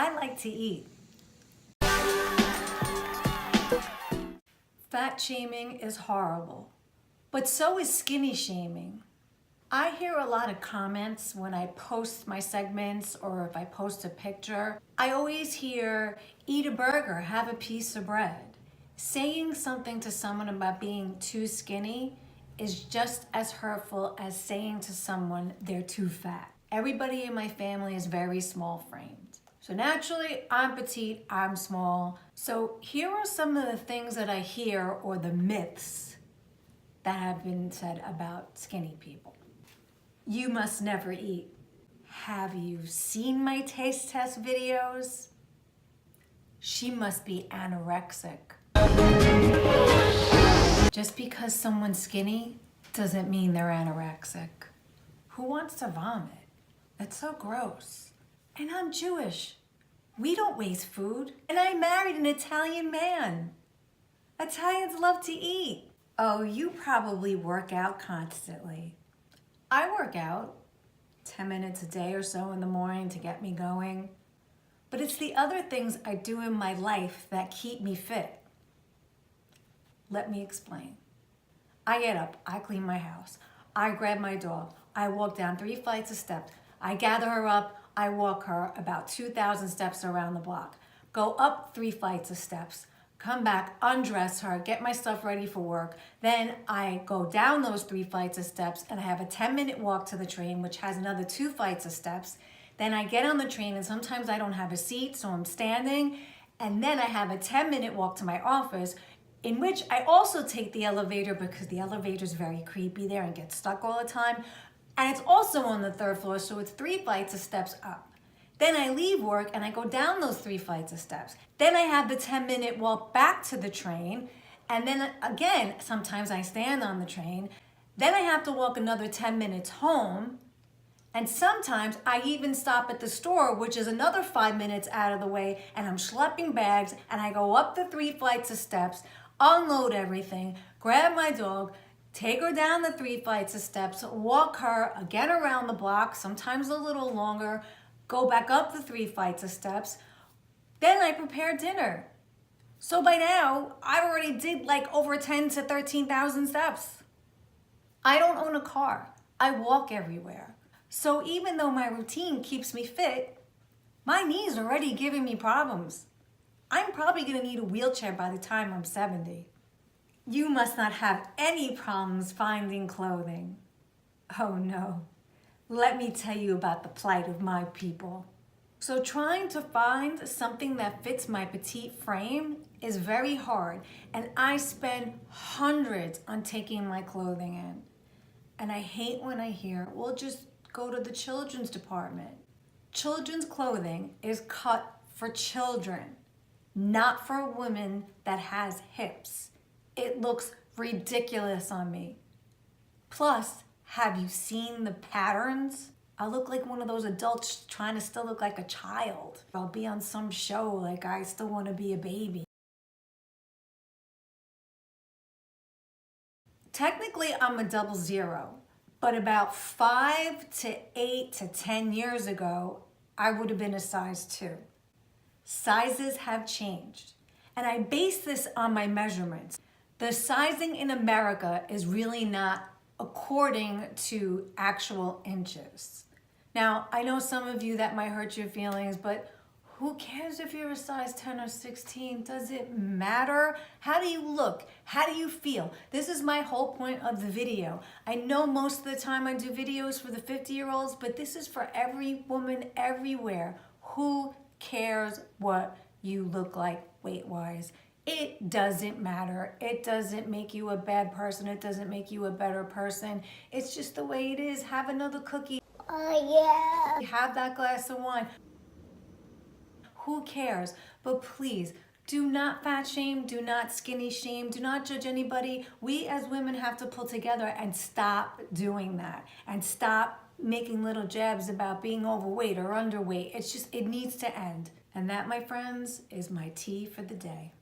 I like to eat. Fat shaming is horrible, but so is skinny shaming. I hear a lot of comments when I post my segments or if I post a picture. I always hear, eat a burger, have a piece of bread. Saying something to someone about being too skinny is just as hurtful as saying to someone they're too fat. Everybody in my family is very small framed. So naturally, I'm petite, I'm small. So here are some of the things that I hear, or the myths that have been said about skinny people. You must never eat. Have you seen my taste test videos? She must be anorexic. Just because someone's skinny doesn't mean they're anorexic. Who wants to vomit? That's so gross. And I'm Jewish. We don't waste food. And I married an Italian man. Italians love to eat. Oh, you probably work out constantly. I work out 10 minutes a day or so in the morning to get me going. But it's the other things I do in my life that keep me fit. Let me explain. I get up, I clean my house, I grab my dog, I walk down 3 flights of steps, I gather her up, I walk her about 2,000 steps around the block, go up 3 flights of steps, come back, undress her, get my stuff ready for work. Then I go down those 3 flights of steps and I have a 10-minute walk to the train, which has another 2 flights of steps. Then I get on the train and sometimes I don't have a seat, so I'm standing. And then I have a 10-minute walk to my office, in which I also take the elevator because the elevator is very creepy there and gets stuck all the time. And it's also on the 3rd floor, so it's 3 flights of steps up. Then I leave work and I go down those 3 flights of steps. Then I have the 10-minute walk back to the train. And then again, sometimes I stand on the train. Then I have to walk another 10 minutes home. And sometimes I even stop at the store, which is another 5 minutes out of the way, and I'm schlepping bags and I go up the 3 flights of steps, unload everything, grab my dog, take her down the 3 flights of steps, walk her again around the block, sometimes a little longer, go back up the 3 flights of steps. Then I prepare dinner. So by now, I've already did like over 10 to 13,000 steps. I don't own a car. I walk everywhere. So even though my routine keeps me fit, my knees are already giving me problems. I'm probably gonna need a wheelchair by the time I'm 70. You must not have any problems finding clothing. Oh no. Let me tell you about the plight of my people. So trying to find something that fits my petite frame is very hard, and I spend hundreds on taking my clothing in. And I hate when I hear, well, just go to the children's department. Children's clothing is cut for children, not for a woman that has hips. It looks ridiculous on me. Plus, have you seen the patterns? I look like one of those adults trying to still look like a child. I'll be on some show like I still want to be a baby. Technically, I'm a 00, but about 5 to 8 to 10 years ago, I would have been a size 2. Sizes have changed, and I base this on my measurements. The sizing in America is really not according to actual inches. Now, I know some of you that might hurt your feelings, but who cares if you're a size 10 or 16? Does it matter? How do you look? How do you feel? This is my whole point of the video. I know most of the time I do videos for the 50-year-olds, but this is for every woman everywhere. Who cares what you look like weight-wise? It doesn't matter. It doesn't make you a bad person. It doesn't make you a better person. It's just the way it is. Have another cookie. Oh, yeah. Have that glass of wine. Who cares? But please, do not fat shame, do not skinny shame, do not judge anybody. We as women have to pull together and stop doing that. And stop making little jabs about being overweight or underweight. It's just, it needs to end. And that, my friends, is my tea for the day.